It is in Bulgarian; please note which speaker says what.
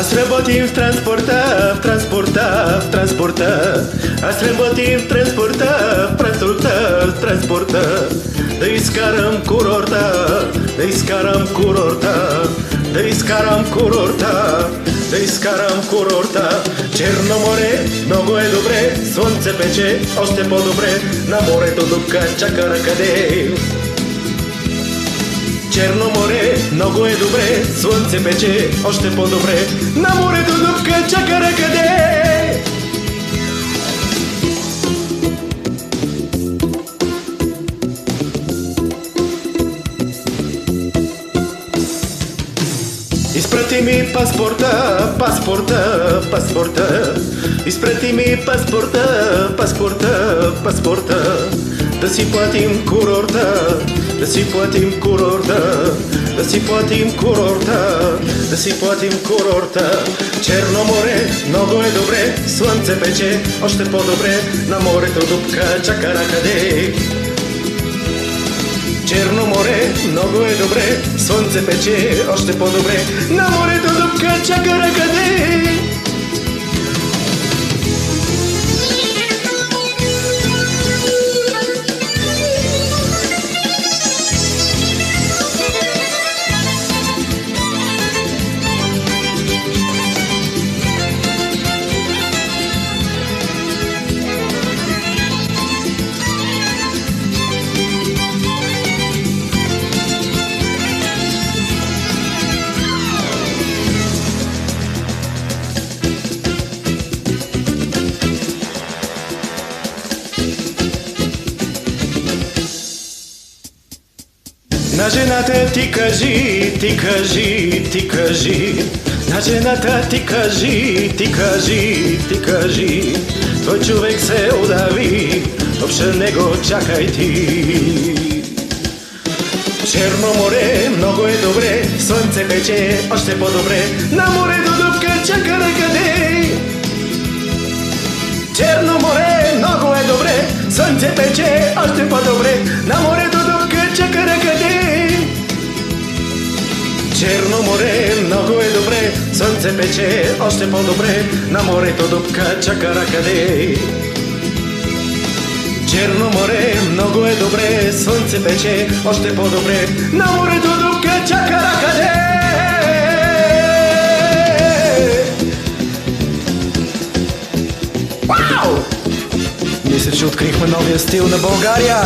Speaker 1: Аз работим в транспорта, в транспорта, в транспорта. Аз работим в транспорта, в транспорта, в транспорта. Да изкарам курорта, да изкарам курорта, да изкарам курорта, да изкарам курорта. Черно море, много е добре, слънце пече, още по-добре. На морето дупка чака ръкаде. Черно море, много е добре, слънце пече, още по-добре. На морето дупка чака ръкаде. Изпрати ми паспорта, паспорта, паспорта. Изпрати ми паспорта, паспорта, паспорта. Да си платим курорта, да си платим курорта, да си платим курорта, да си платим курорта. Черно море, много е добре, слънце пече, още по-добре. На морето дупка чака ръкаде. Черно море, много е добре, слънце пече, още по-добре. На морето дупка чака ръкаде. На жената ти кажи, ти кажи, ти кажи. На жената ти кажи, ти кажи, ти кажи. Той човек се удави, въобще не го чакай ти. Черно море, много е добре, слънце пече, още по-добре. На морето дупка чака ръкаде. Черно море, много е добре, слънце пече, още по-добре. На морето дупка чака ръкаде. Черно море, много е добре, слънце пече, още по-добре. На морето дупка чака ръкаде. Черно море, много е добре, слънце пече, още по-добре. На морето дупка чака ръкаде. Вау! Мисля, че открихме новия стил на България.